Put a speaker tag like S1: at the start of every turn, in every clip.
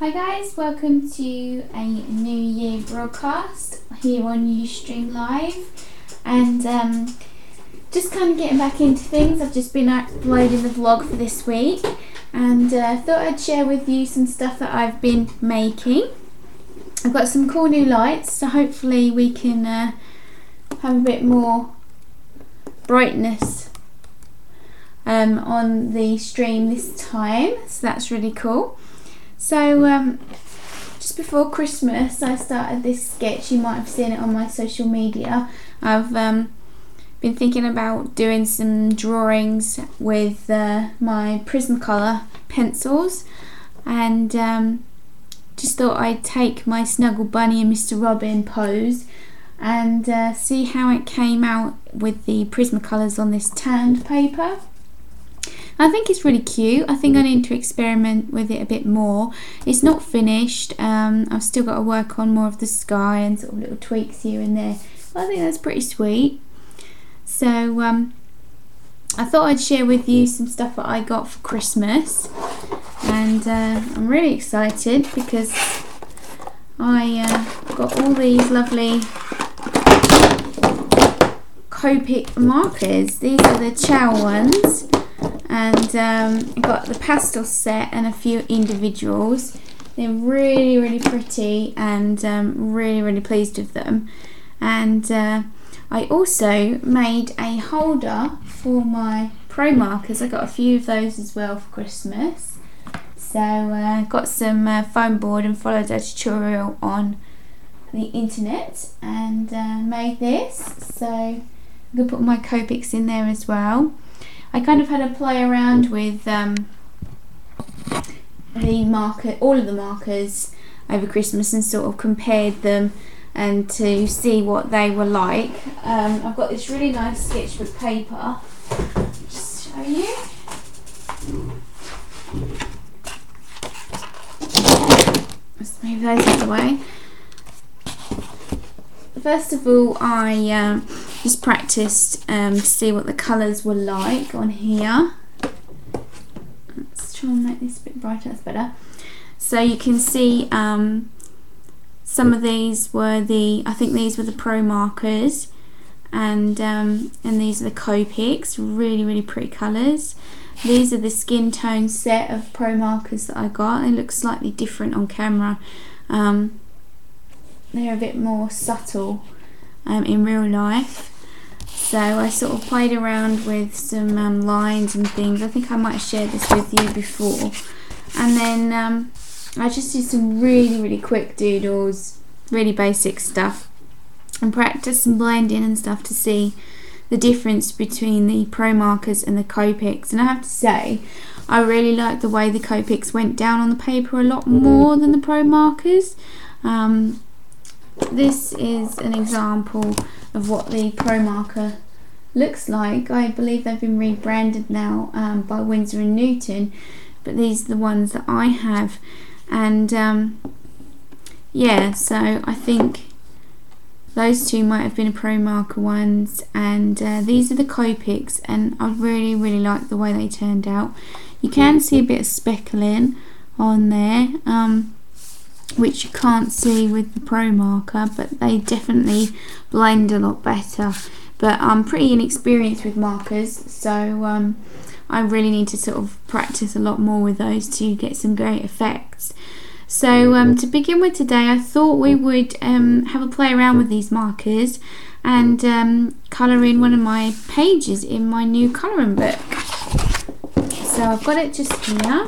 S1: Hi guys, welcome to a New Year broadcast here on Ustream Live, and just kind of getting back into things. I've just been uploading the vlog for this week, and thought I'd share with you some stuff that I've been making. I've got some cool new lights, so hopefully we can have a bit more brightness on the stream this time, so that's really cool. So just before Christmas I started this sketch. You might have seen it on my social media. I've been thinking about doing some drawings with my Prismacolor pencils, and just thought I'd take my Snuggle Bunny and Mr. Robin pose and see how it came out with the Prismacolors on this tanned paper. I think it's really cute. I think I need to experiment with it a bit more. It's not finished. I've still got to work on more of the sky and sort of little tweaks here and there. But I think that's pretty sweet. So I thought I'd share with you some stuff that I got for Christmas, and I'm really excited because I got all these lovely Copic markers. These are the Chow ones. And I got the pastel set and a few individuals. They're really pretty, and really pleased with them. And I also made a holder for my Promarkers. I got a few of those as well for Christmas. So got some foam board and followed a tutorial on the internet and made this. So I'm going to put my Copics in there as well. I kind of had a play around with all of the markers over Christmas, and sort of compared them and to see what they were like. I've got this really nice sketchbook paper. Just show you. Let's move those out of the way. First of all, I just practiced to see what the colours were like on here. Let's try and make this a bit brighter, that's better. So you can see some of these were I think these were the Promarkers, and these are the Copics. Really pretty colours. These are the skin tone set of Promarkers that I got. They look slightly different on camera. They're a bit more subtle in real life. So I sort of played around with some lines and things. I think I might have shared this with you before. And then I just did some really quick doodles, really basic stuff, and practiced some blending and stuff to see the difference between the Promarkers and the Copics. And I have to say, I really like the way the Copics went down on the paper a lot more than the Promarkers. This is an example of what the Promarker looks like. I believe they've been rebranded now by Winsor & Newton, but these are the ones that I have. And yeah, so I think those two might have been a Promarker ones, and these are the Copics, and I really like the way they turned out. You can see a bit of speckling on there, which you can't see with the Promarker, but they definitely blend a lot better. But I'm pretty inexperienced with markers, so I really need to sort of practice a lot more with those to get some great effects. So to begin with today, I thought we would have a play around with these markers and colour in one of my pages in my new colouring book. So I've got it just here.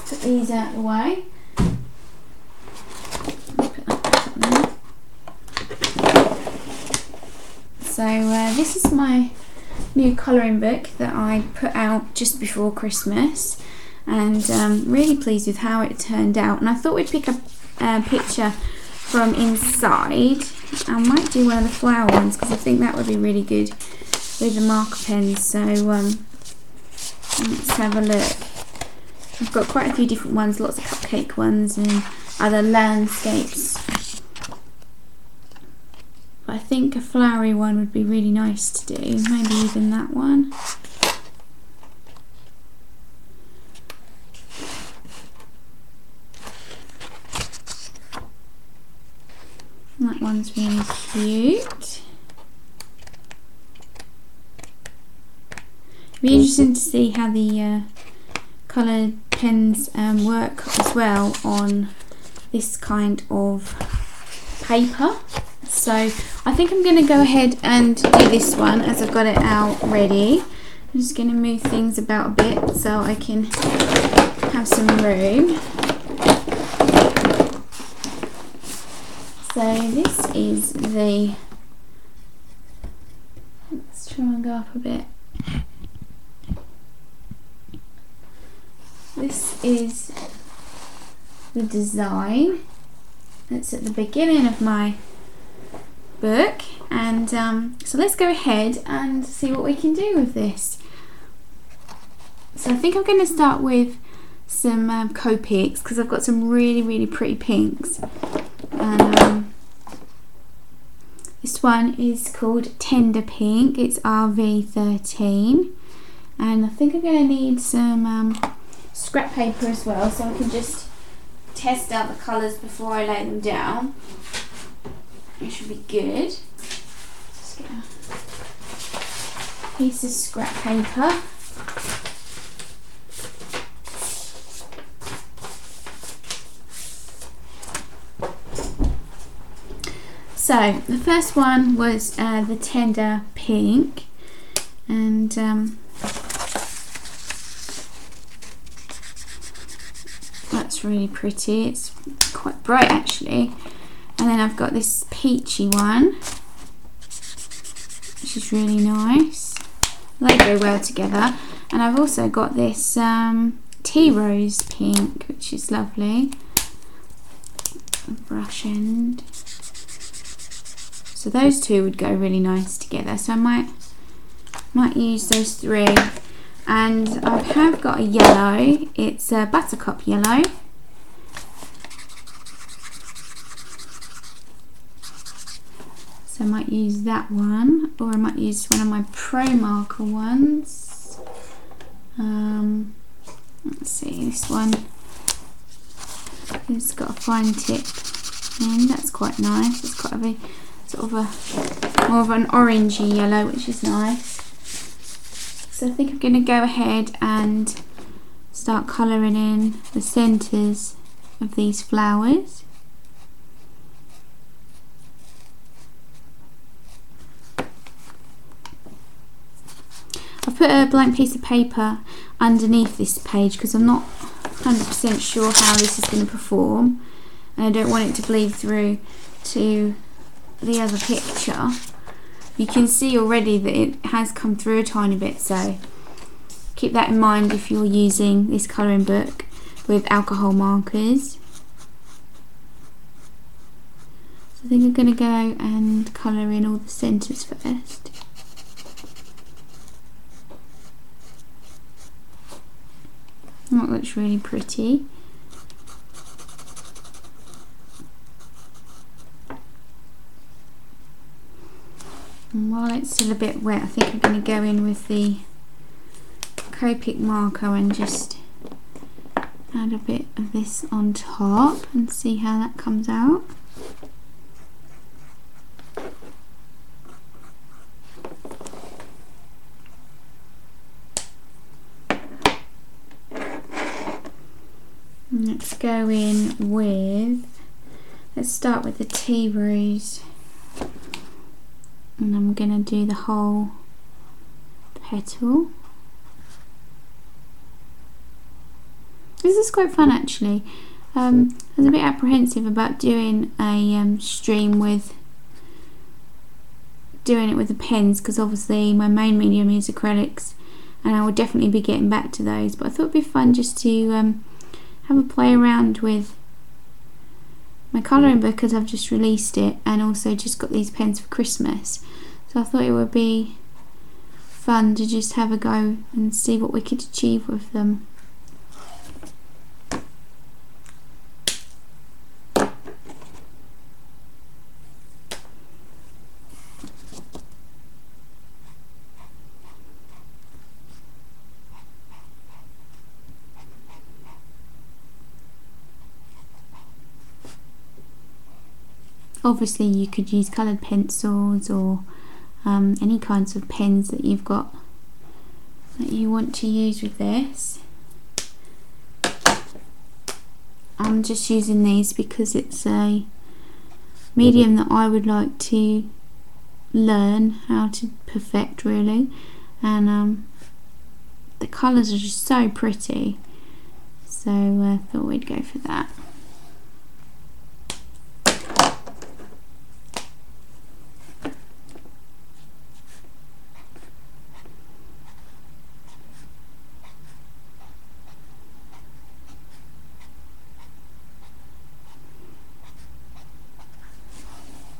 S1: Put these out of the way. So this is my new colouring book that I put out just before Christmas, and really pleased with how it turned out. And I thought we'd pick a picture from inside. I might do one of the flower ones because I think that would be really good with the marker pens. So let's have a look. I've got quite a few different ones, lots of cupcake ones and other landscapes. But I think a flowery one would be really nice to do, maybe even that one. That one's really cute. It'll be interesting to see how the coloured pens work as well on this kind of paper. So I think I'm going to go ahead and do this one as I've got it out ready. I'm just going to move things about a bit so I can have some room. So this is the, let's try and go up a bit. This is the design that's at the beginning of my book, and so let's go ahead and see what we can do with this. So I think I'm going to start with some Copics because I've got some really pretty pinks, and this one is called Tender Pink. It's RV13, and I think I'm going to need some scrap paper as well, so I can just test out the colours before I lay them down. It should be good. Just get a piece of scrap paper. So the first one was the Tender Pink, and that's really pretty. It's quite bright actually. And then I've got this peachy one, which is really nice. They go well together. And I've also got this tea rose pink, which is lovely. A brush end. So those two would go really nice together. So I might use those three. And I have got a yellow. It's a buttercup yellow. So I might use that one, or I might use one of my Promarker ones. Let's see, this one, it's got a fine tip, and that's quite nice. It's got a sort of a more of an orangey yellow, which is nice. So I think I'm going to go ahead and start colouring in the centres of these flowers. I've put a blank piece of paper underneath this page because I'm not 100% sure how this is going to perform, and I don't want it to bleed through to the other picture. You can see already that it has come through a tiny bit, so keep that in mind if you're using this colouring book with alcohol markers. So I think I'm going to go and colour in all the centres first. That looks really pretty. And while it's still a bit wet, I think I'm going to go in with the Copic marker and just add a bit of this on top and see how that comes out. Let's go in with, let's start with the tea rose, and I'm going to do the whole petal. This is quite fun actually. I was a bit apprehensive about doing a stream with the pens because obviously my main medium is acrylics and I will definitely be getting back to those, but I thought it'd be fun just to have a play around with my colouring book as I've just released it, and also just got these pens for Christmas, so I thought it would be fun to just have a go and see what we could achieve with them. Obviously you could use coloured pencils or any kinds of pens that you've got that you want to use with this. I'm just using these because it's a medium that I would like to learn how to perfect, really, and the colours are just so pretty, so I thought we'd go for that.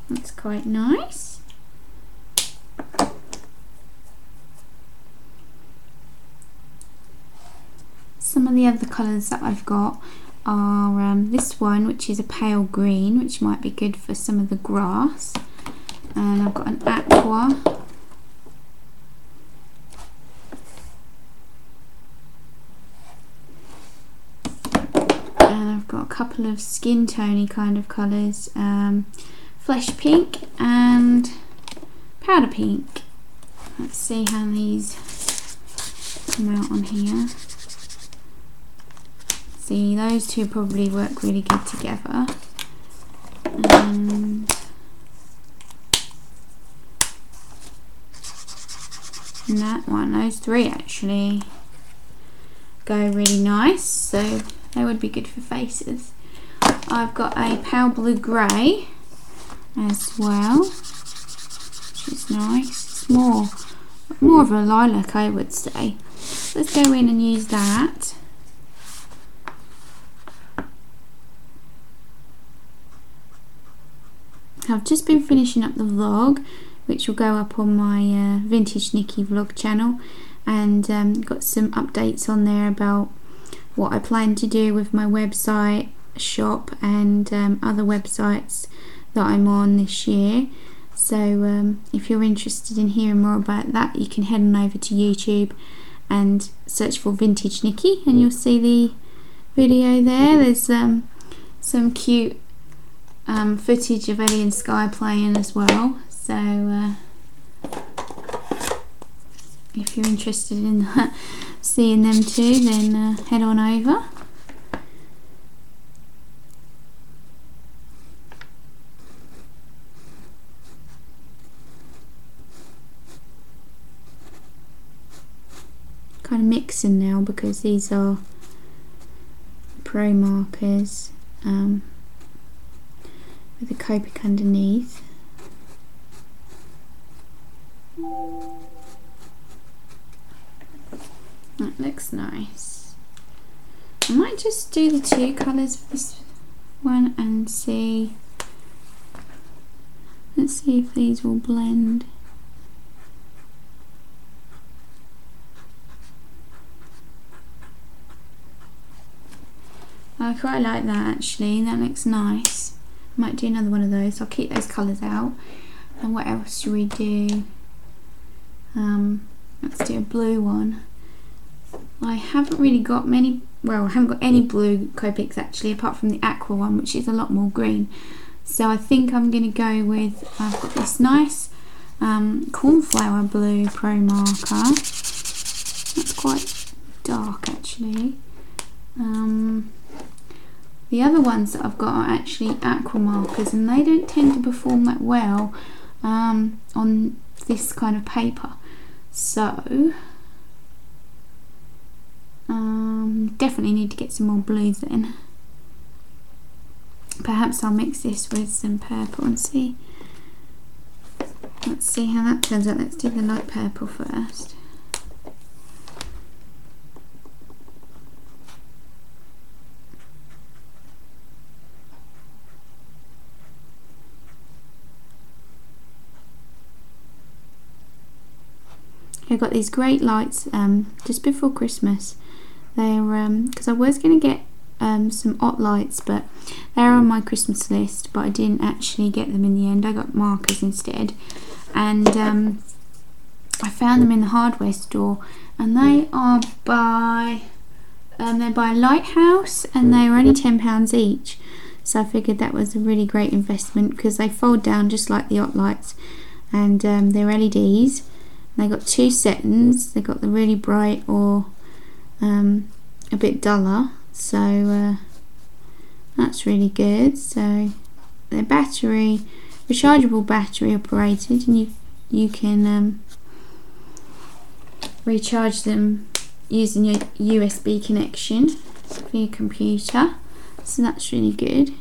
S1: That's quite nice. Some of the other colours that I've got are this one, which is a pale green, which might be good for some of the grass, and I've got an aqua, and I've got a couple of skin tony kind of colours, flesh pink and powder pink. Let's see how these come out on here. See, those two probably work really good together, and that one, those three actually go really nice, so they would be good for faces. I've got a pale blue grey as well, which is nice. It's more of a lilac, I would say. Let's go in and use that. I've just been finishing up the vlog, which will go up on my Vintage Niki vlog channel, and got some updates on there about what I plan to do with my website, shop, and other websites that I'm on this year. So if you're interested in hearing more about that, you can head on over to YouTube and search for Vintage Niki, and you'll see the video there. There's some cute footage of Ellie and Sky playing as well, so if you're interested in seeing them too, then head on over. Kind of mixing now because these are Promarkers with a Copic underneath. That looks nice. I might just do the two colours for this one and see. Let's see if these will blend. I quite like that actually, that looks nice. Might do another one of those. I'll keep those colours out. And what else should we do? Let's do a blue one. I haven't really got many, well, I haven't got any blue Copics actually, apart from the aqua one, which is a lot more green. So I think I'm going to go with, I've got this nice cornflower blue Pro Marker. That's quite dark actually. The other ones that I've got are actually aqua markers, and they don't tend to perform that well on this kind of paper. So definitely need to get some more blues then. Perhaps I'll mix this with some purple and see. Let's see how that turns out. Let's do the light purple first. I got these great lights just before Christmas. They're because I was going to get some OT lights, but they're on my Christmas list, but I didn't actually get them in the end. I got markers instead, and I found them in the hardware store, and they are by they're by Lighthouse, and they were only £10 each. so I figured that was a really great investment because they fold down just like the Hot Lights, and they're LEDs. They got two settings. They got the really bright or a bit duller, so that's really good. So they're battery rechargeable, battery operated, and you can recharge them using your USB connection for your computer, so that's really good.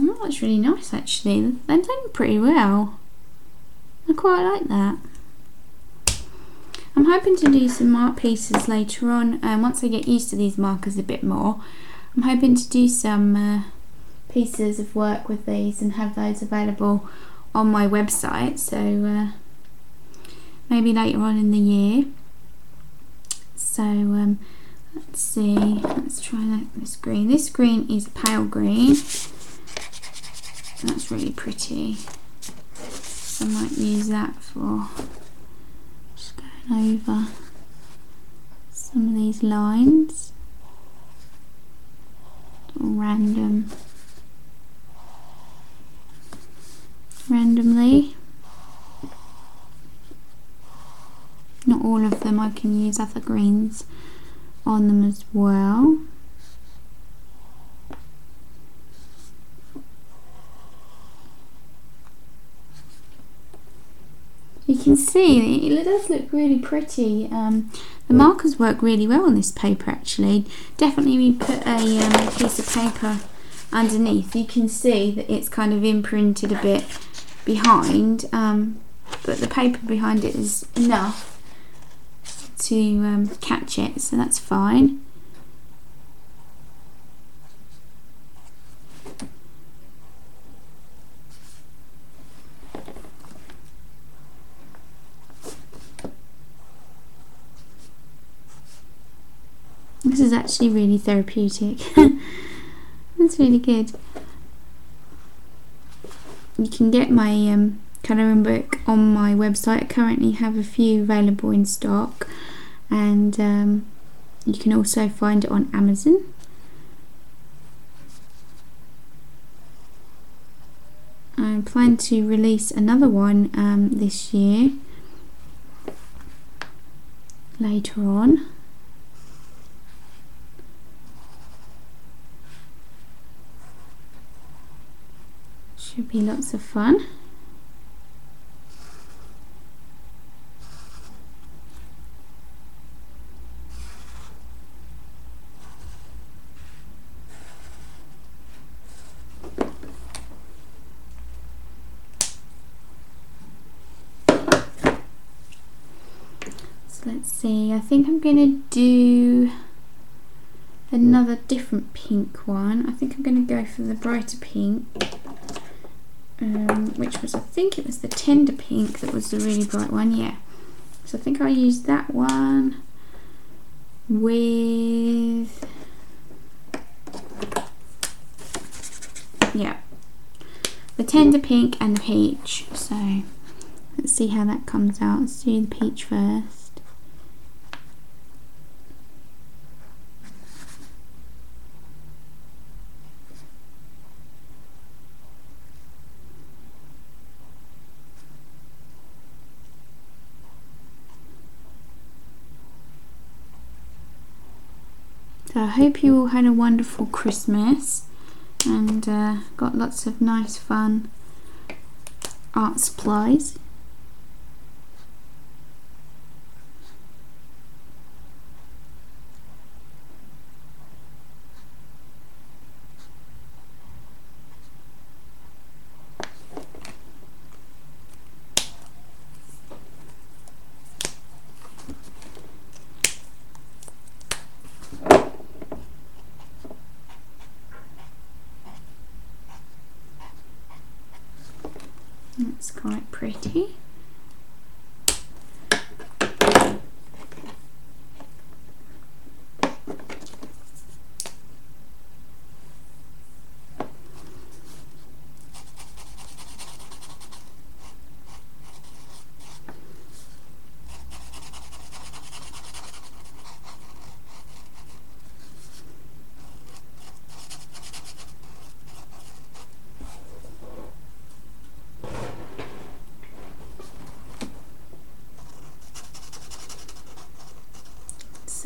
S1: Oh, that's really nice actually. They've done pretty well. I quite like that. I'm hoping to do some art pieces later on, once I get used to these markers a bit more. I'm hoping to do some pieces of work with these and have those available on my website, so maybe later on in the year. So let's see, let's try this green. This green is pale green. That's really pretty. So I might use that for just going over some of these lines. Randomly. Not all of them, I can use other greens on them as well. You can see it does look really pretty. The markers work really well on this paper actually. Definitely we put a piece of paper underneath. You can see that it's kind of imprinted a bit behind, but the paper behind it is enough to catch it, so that's fine. This is actually really therapeutic. That's really good. You can get my colouring book on my website. I currently have a few available in stock, and you can also find it on Amazon. I plan to release another one this year later on. Should be lots of fun. So let's see, I think I'm going to do another different pink one. I think I'm going to go for the brighter pink. Which was, I think it was the tender pink that was the really bright one, yeah. So I think I used that one with, yeah, the tender pink and the peach. So let's see how that comes out. Let's do the peach first. So I hope you all had a wonderful Christmas and got lots of nice fun art supplies. That's quite pretty.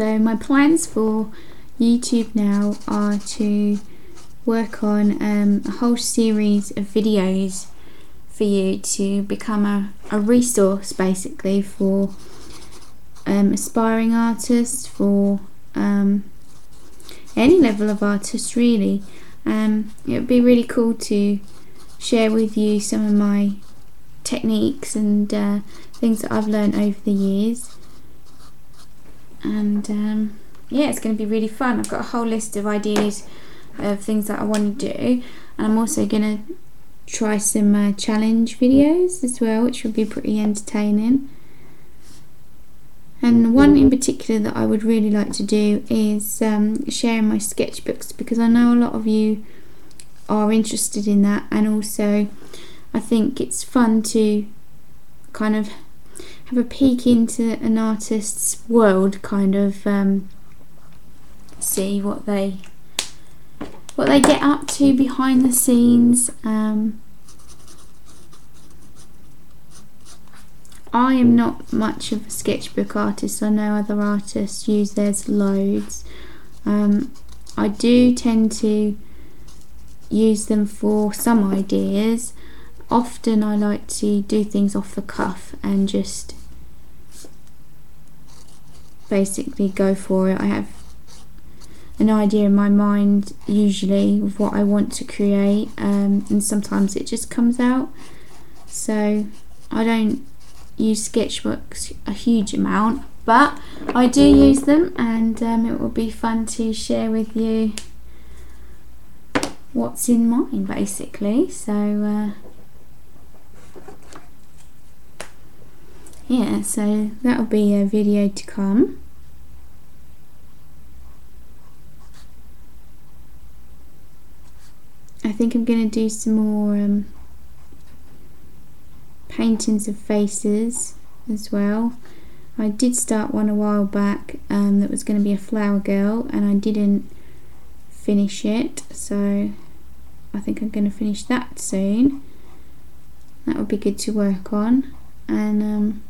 S1: So my plans for YouTube now are to work on a whole series of videos for you to become a resource basically for aspiring artists, for any level of artist really. It would be really cool to share with you some of my techniques and things that I've learned over the years, and yeah, it's going to be really fun. I've got a whole list of ideas of things that I want to do, and I'm also going to try some challenge videos as well, which will be pretty entertaining. And one in particular that I would really like to do is sharing my sketchbooks, because I know a lot of you are interested in that, and also I think it's fun to kind of have a peek into an artist's world, kind of see what they get up to behind the scenes. I am not much of a sketchbook artist. I know other artists use theirs loads. I do tend to use them for some ideas. Often I like to do things off the cuff and just basically go for it. I have an idea in my mind usually of what I want to create, and sometimes it just comes out. So I don't use sketchbooks a huge amount, but I do use them, and it will be fun to share with you what's in mine basically. So yeah, so that'll be a video to come. I think I'm going to do some more paintings of faces as well. I did start one a while back that was going to be a flower girl, and I didn't finish it, so I think I'm going to finish that soon. That would be good to work on. And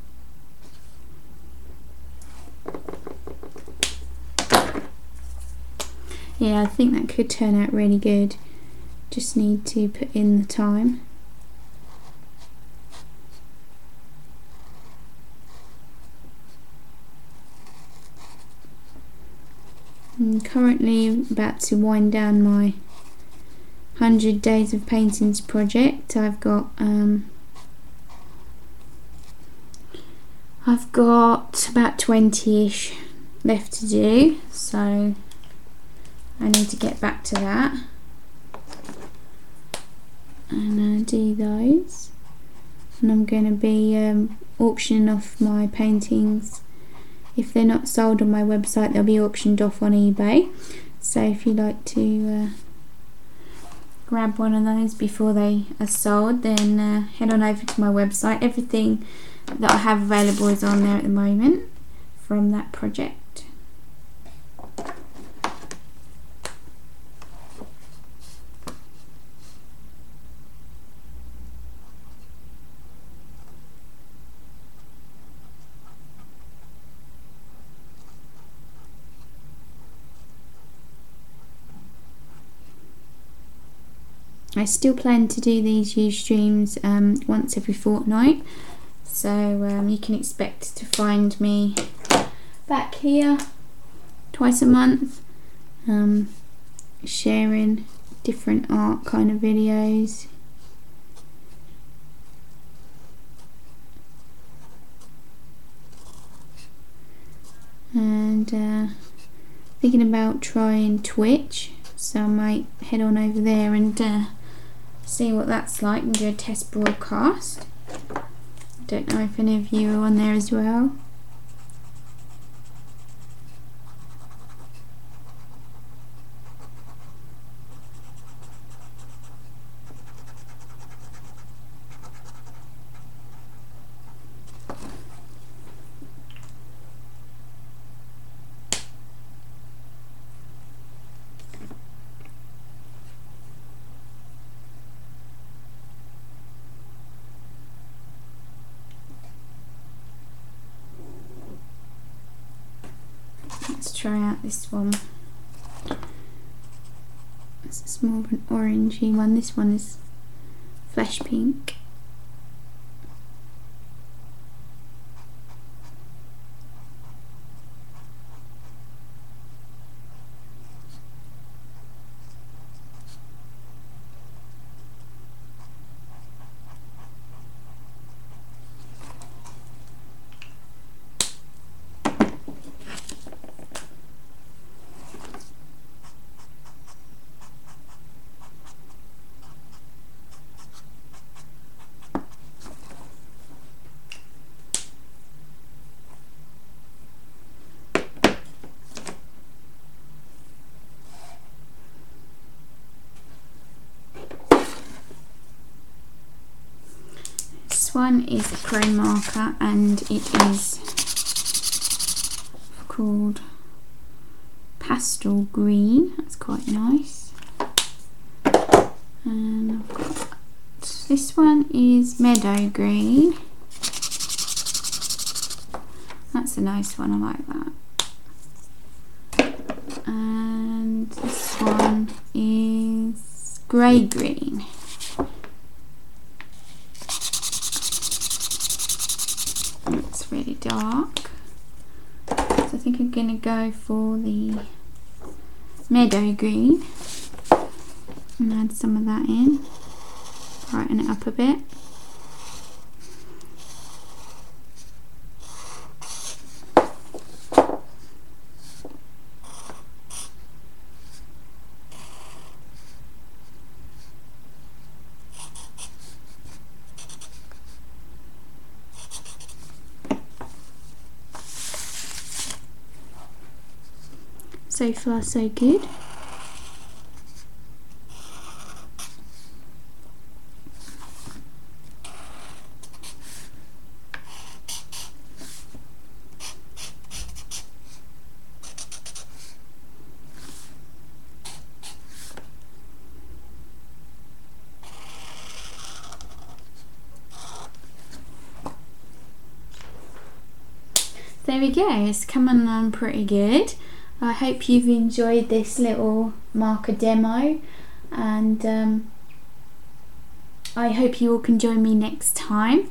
S1: yeah, I think that could turn out really good. Just need to put in the time. I'm currently about to wind down my 100 days of paintings project. I've got about 20ish left to do, so I need to get back to that and do those. And I'm going to be auctioning off my paintings. If they're not sold on my website, they'll be auctioned off on eBay. So if you'd like to grab one of those before they are sold, then head on over to my website. Everything that I have available is on there at the moment from that project. I still plan to do these streams once every fortnight, so you can expect to find me back here twice a month, sharing different art kind of videos. And thinking about trying Twitch, so I might head on over there and see what that's like and do a test broadcast. Don't know if any of you are on there as well. Let's try out this one. This is more of an orangey one. This one is flesh pink. This one is a Promarker and it is called Pastel Green. That's quite nice. And I've got this one is Meadow Green. That's a nice one, I like that. And this one is Grey Green. It's really dark, so I think I'm going to go for the Meadow Green and add some of that in, brighten it up a bit. So far so good. There we go, it's coming along pretty good. I hope you've enjoyed this little marker demo, and I hope you all can join me next time.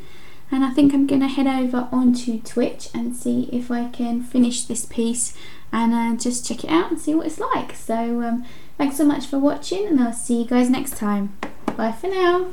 S1: And I think I'm going to head over onto Twitch and see if I can finish this piece and just check it out and see what it's like. So thanks so much for watching, and I'll see you guys next time. Bye for now.